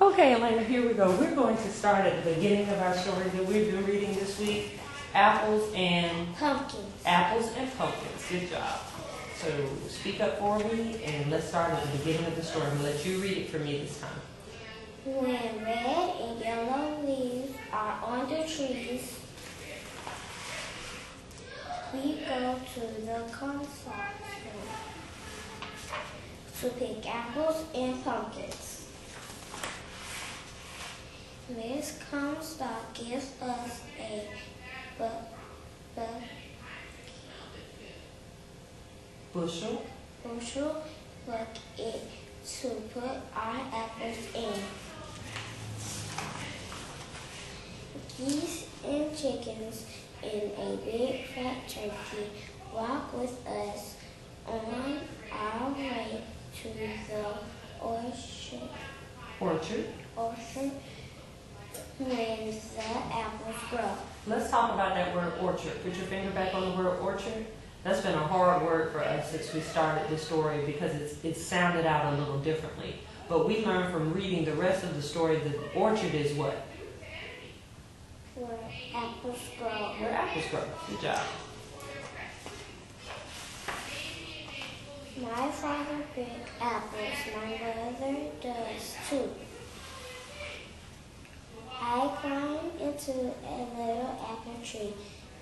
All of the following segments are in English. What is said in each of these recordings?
Okay, Elena, here we go. We're going to start at the beginning of our story that we've been reading this week. Apples and Pumpkins. Apples and pumpkins. Good job. So speak up for me and let's start at the beginning of the story. I'm going to let you read it for me this time. When red and yellow leaves are on the trees, we go to the cornfield to pick apples and pumpkins. Miss Comstock gives us a Bushel bucket to put our apples in. Geese and chickens in a big fat turkey walk with us on our way to the orchard when the apples grow. Let's talk about that word orchard. Put your finger back on the word orchard. That's been a hard word for us since we started this story because it sounded out a little differently. But we learned from reading the rest of the story that orchard is what? Where apples grow. Where apples grow. Good job. My father picks apples. My mother does too. I climb into a little apple tree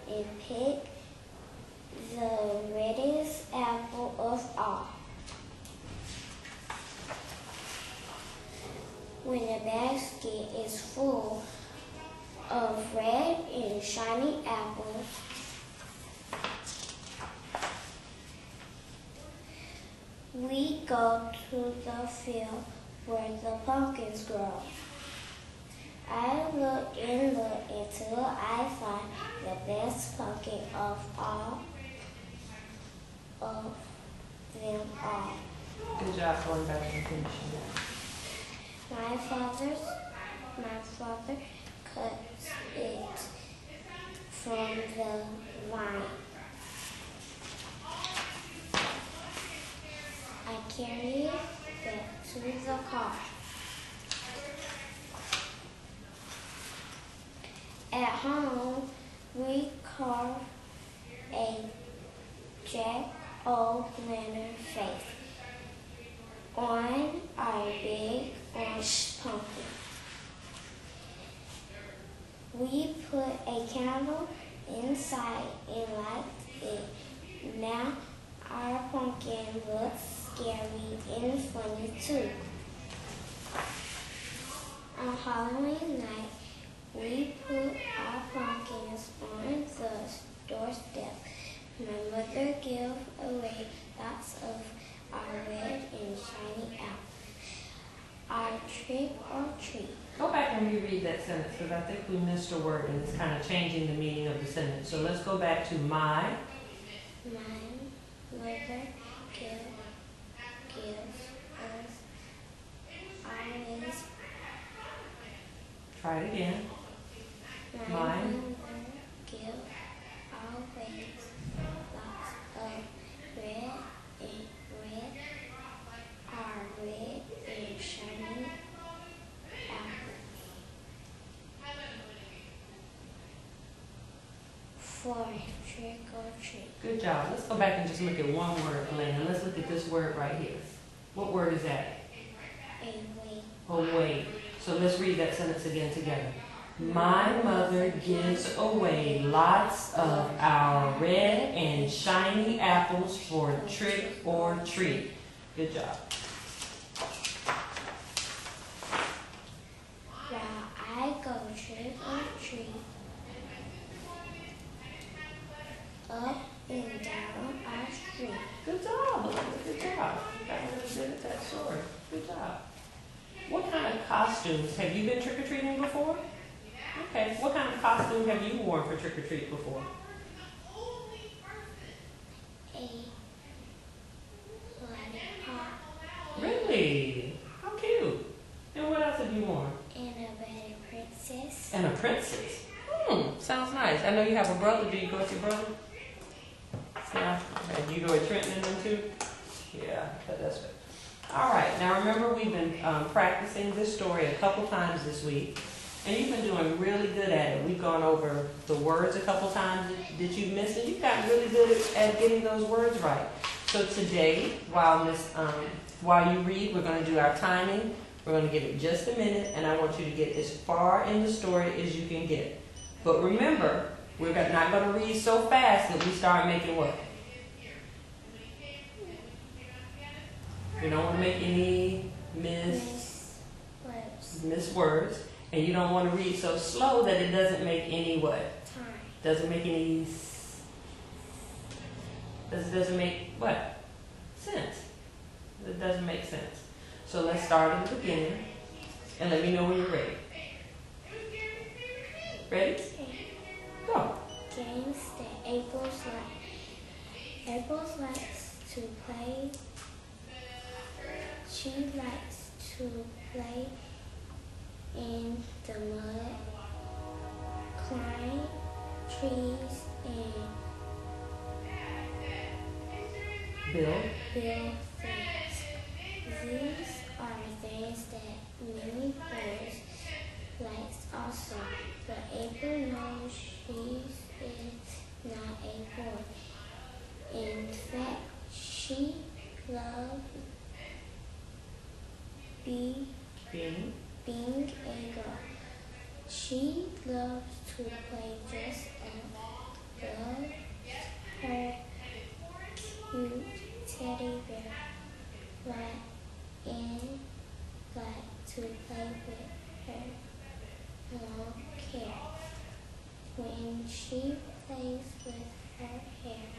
and pick the reddest apple of all. When the basket is full of red and shiny apples, we go to the field where the pumpkins grow. I look and look until I find the best pumpkin of all of them all. Good job going back and finishing that. My father cuts it from the vine. I carry it back to the car. At home, we carve a jack-o'-lantern face on our big orange pumpkin. We put a candle inside and light it. Now our pumpkin looks scary and funny too. On Halloween night, we put our pumpkins on the doorstep. My mother gave away lots of our red and shiny apples. Our trick or treat. Go back and reread that sentence because I think we missed a word and it's kind of changing the meaning of the sentence. So let's go back to my mother gives us always. Try it again. My mother gives always lots of red and shiny apples for trick or treat. Good job. Let's go back and just look at one word, Elena. Let's look at this word right here. What word is that? Away. So let's read that sentence again together. My mother gives away lots of our red and shiny apples for trick or treat. Good job. While I go trick or treat, up and down our street. Good job, Elena. Good job. You got really good at that story. Good job. What kind of costumes? Have you been trick-or-treating before? Okay. What kind of costume have you worn for trick-or-treat before? A lollipop. Really? How cute. And what else have you worn? And a better princess. And a princess. Sounds nice. I know you have a brother. Do you go with your brother? Yeah. And you go with Trenton and them too? Yeah, that's good. All right, now remember we've been practicing this story a couple times this week, and you've been doing really good at it. We've gone over the words a couple times that you've missed, and you've gotten really good at getting those words right. So today, while you read, we're going to do our timing. We're going to give it just a minute, and I want you to get as far in the story as you can get. But remember, we're not going to read so fast that we start making what? We don't want to make any miss words. And you don't want to read so slow that it doesn't make any what? Doesn't make any, doesn't make what? Sense. It doesn't make sense. So let's start at the beginning and let me know when you're ready. Ready? Go. Games that April likes to play. She likes to play in the mud, climb trees, and build things. These are things that many boys like also, but April knows she is not a boy. In fact, she loves being a girl. She loves to play dress up, loves her cute teddy bear, and like to play with her long hair. When she plays with her hair,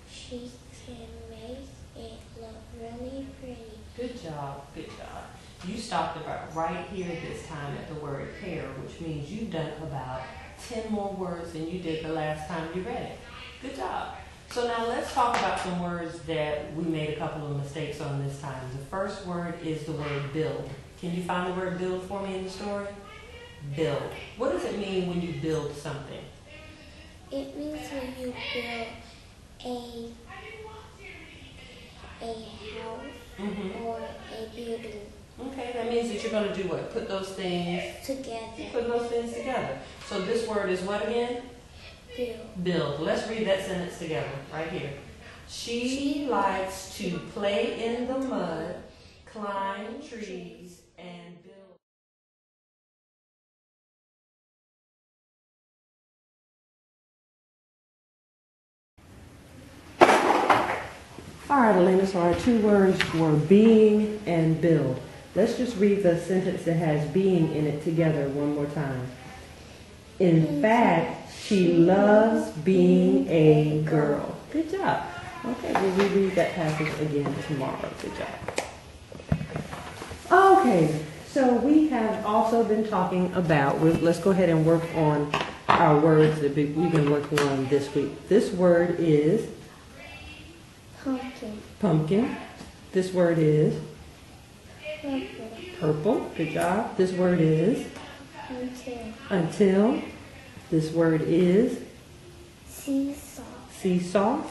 she can make it look really pretty. Good job, good job. You stopped about right here this time at the word hair, which means you've done about 10 more words than you did the last time you read it. Good job. So now let's talk about some words that we made a couple of mistakes on this time. The first word is the word build. Can you find the word build for me in the story? Build. What does it mean when you build something? It means when you build a house or a building. Okay, that means that you're going to do what? Put those things together. Put those things together. So this word is what again? Build. Build. Let's read that sentence together right here. She likes to play in the mud, climb trees, and build. All right, Elena, so our two words were being and build. Let's just read the sentence that has being in it together one more time. In fact, she loves being a girl. Good job. Okay, we'll reread that passage again tomorrow. Good job. Okay, so we have also been talking about, let's go ahead and work on our words that we've been working on this week. This word is Pumpkin. Pumpkin. This word is Purple. purple. Good job. This word is Until. This word is Seesaw. seesaw.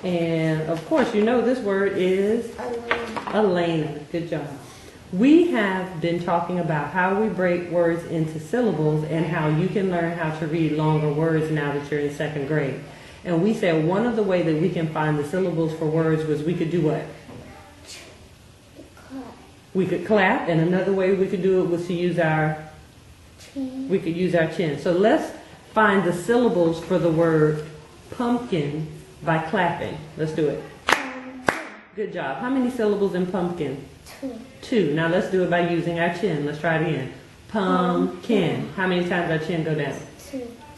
And of course, you know this word is Elena. Good job. We have been talking about how we break words into syllables and how you can learn how to read longer words now that you're in second grade. And we said one of the ways that we can find the syllables for words was we could do what? We could clap, and another way we could do it was to use our chin. So let's find the syllables for the word pumpkin by clapping. Let's do it. Good job. How many syllables in pumpkin? 2. Now let's do it by using our chin. Let's try it again. Pumpkin. How many times our chin go down?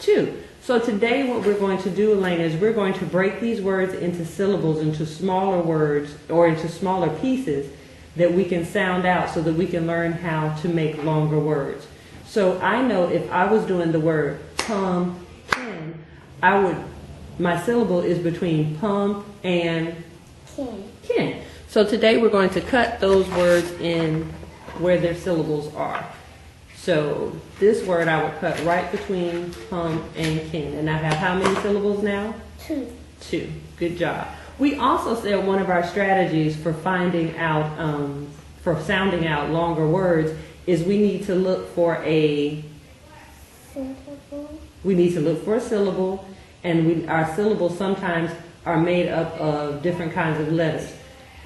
2. So today what we're going to do, Elena, is we're going to break these words into syllables, into smaller words, or into smaller pieces that we can sound out so that we can learn how to make longer words. So I know if I was doing the word pumpkin, my syllable is between pump and kin. So today we're going to cut those words in where their syllables are. So this word I would cut right between pump and kin. And I have how many syllables now? 2. 2. Good job. We also said one of our strategies for finding out, for sounding out longer words is we need to look for a syllable, and our syllables sometimes are made up of different kinds of letters.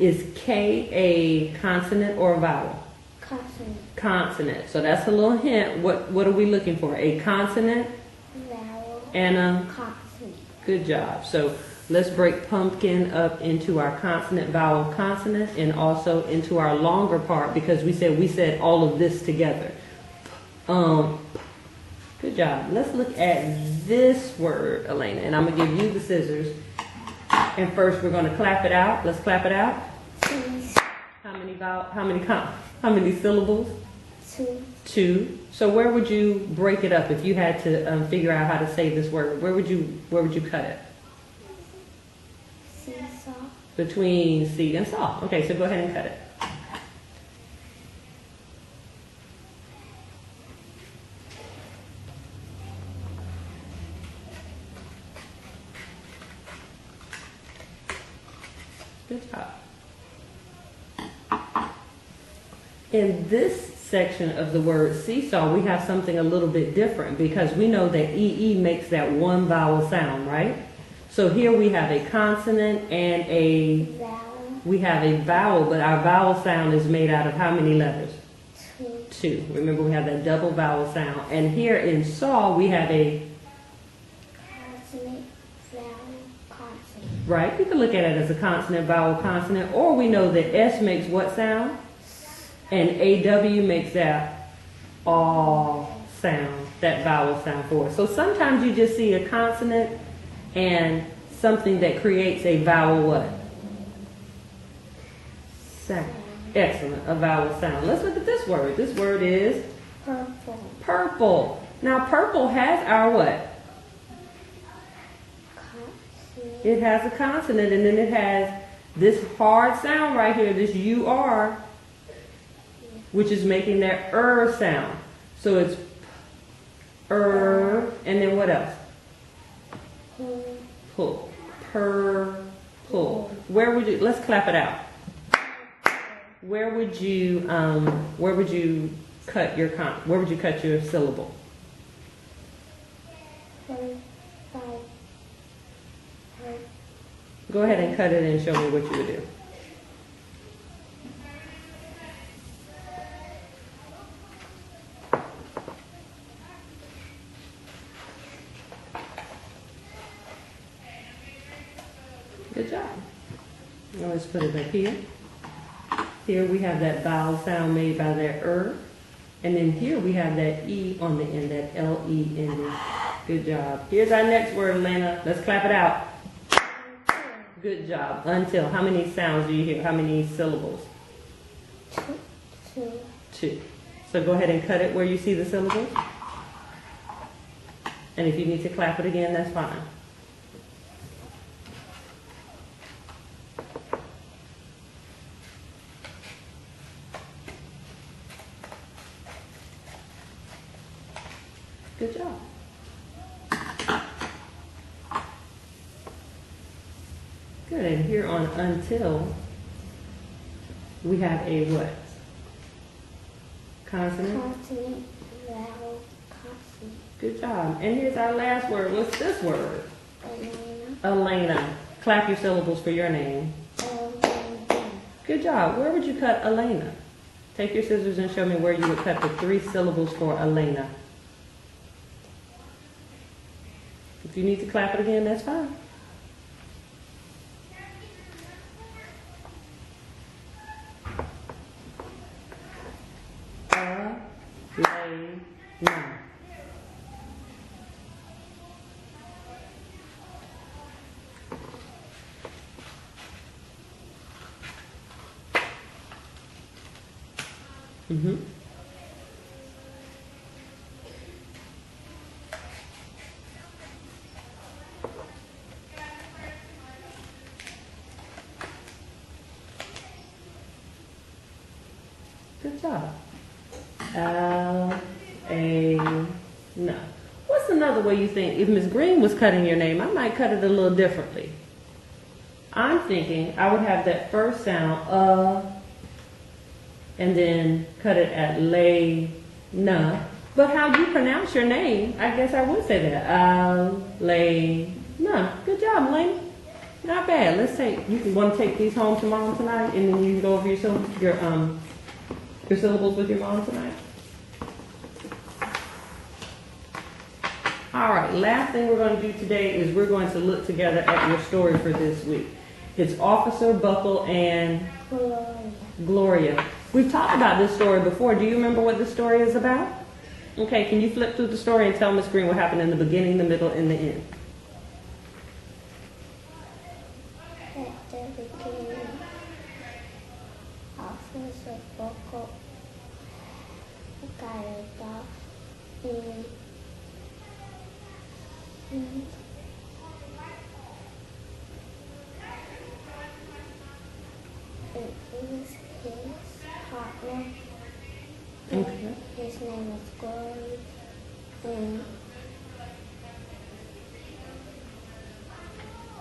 Is K a consonant or a vowel? Consonant. Consonant. So that's a little hint. What are we looking for? A consonant? Vowel. And a? Consonant. Good job. So let's break pumpkin up into our consonant, vowel, consonant, and also into our longer part because we said all of this together. Good job. Let's look at this word, Elena, and I'm gonna give you the scissors. And first we're gonna clap it out. Let's clap it out. Cheese. How many syllables? 2. 2. So where would you break it up if you had to figure out how to say this word? Where would you cut it? Seesaw. Between see and saw. Okay, so go ahead and cut it. Good job. In this section of the word seesaw, we have something a little bit different because we know that EE makes that one vowel sound, right? So here we have a consonant and a vowel, but our vowel sound is made out of how many letters? 2. Remember, we have that double vowel sound. And here in saw, we have a Consonant, vowel, consonant. right? You can look at it as a consonant, vowel, consonant, or we know that S makes what sound? And AW makes that aw sound, that vowel sound for us. So sometimes you just see a consonant and something that creates a vowel what? Sound. Excellent, a vowel sound. Let's look at this word. This word is? Purple. Purple. Now purple has our what? Consonant. It has a consonant and then it has this hard sound right here, this UR, which is making that sound. So it's and then what else? Pull. Pull. Where would you, let's clap it out. Where would you cut your syllable? Go ahead and cut it and show me what you would do. Good job. Now let's put it up here. Here we have that vowel sound made by that and then here we have that E on the end, that LE ending. Good job. Here's our next word, Elena. Let's clap it out. Good job. Until. How many sounds do you hear? How many syllables? 2. 2. So go ahead and cut it where you see the syllables. And if you need to clap it again, that's fine. Good job. Good, and here on until, we have a what? Consonant? Consonant, vowel, consonant. Good job. And here's our last word. What's this word? Elena. Elena. Clap your syllables for your name. Elena. Good job. Where would you cut Elena? Take your scissors and show me where you would cut the 3 syllables for Elena. If you need to clap it again, that's fine. Elena. Mm-hmm. Good job. No. What's another way you think, if Miss Green was cutting your name, I might cut it a little differently. I'm thinking I would have that first sound, and then cut it at lay, na. But how you pronounce your name, I guess I would say that. Lay, na. Good job, Elena. Not bad. Let's take, you want to take these home to mom tonight, and then you can go over your syllables with your mom tonight? All right, last thing we're going to do today is we're going to look together at your story for this week. It's Officer Buckle and Gloria. We've talked about this story before. Do you remember what the story is about? Okay, can you flip through the story and tell Miss Green what happened in the beginning, the middle, and the end? At the beginning, Officer Buckle got a dog and it was his partner. Okay. His name was Glory. And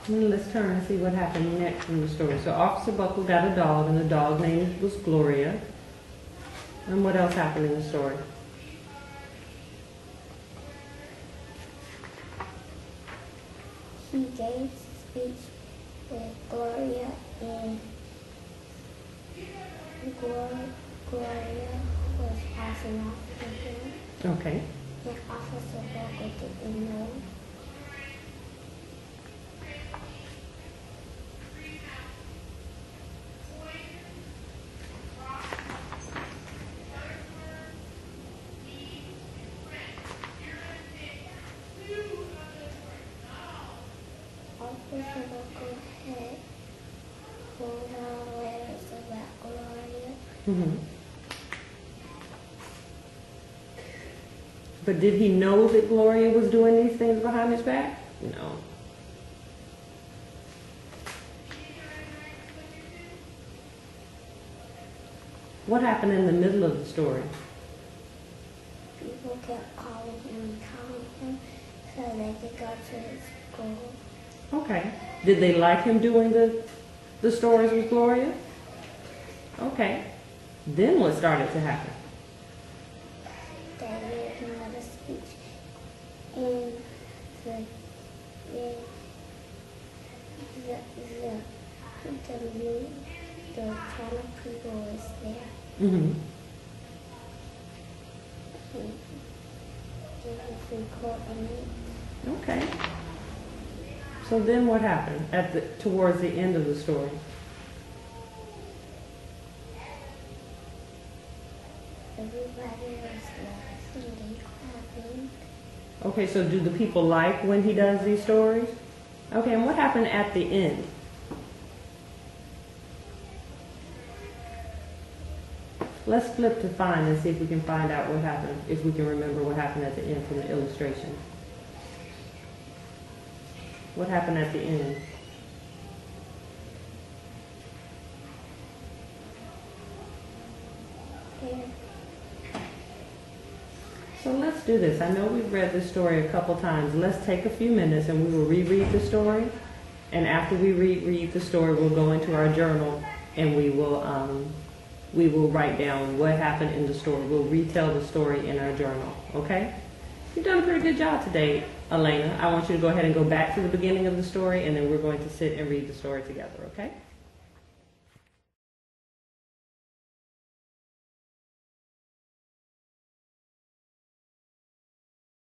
Let's turn and see what happened next in the story. So Officer Buckle got a dog, and the dog name was Gloria. And what else happened in the story? he gave speech with Gloria, and Gloria was passing off to him. Okay. And Officer Buckle didn't know. Officer Buckle had pulled out letters about Gloria. Mm-hmm. But did he know that Gloria was doing these things behind his back? No. What happened in the middle of the story? People kept calling him so they could go to his school. Okay. Did they like him doing the stories with Gloria? Okay. Then what started to happen? They gave another speech, and the ton of people was there. Mm-hmm. And it was recording it. Okay. So then what happened towards the end of the story? Everybody was laughing and clapping. Okay, so do the people like when he does these stories? Okay, and what happened at the end? Let's flip to find and see if we can find out what happened, if we can remember what happened at the end from the illustration. What happened at the end? Here. So let's do this. I know we've read this story a couple times. Let's take a few minutes and we will reread the story. And after we read the story, we'll go into our journal and we will write down what happened in the story. We'll retell the story in our journal, okay? You've done a pretty good job today, Elena. I want you to go ahead and go back to the beginning of the story, and then we're going to sit and read the story together, okay?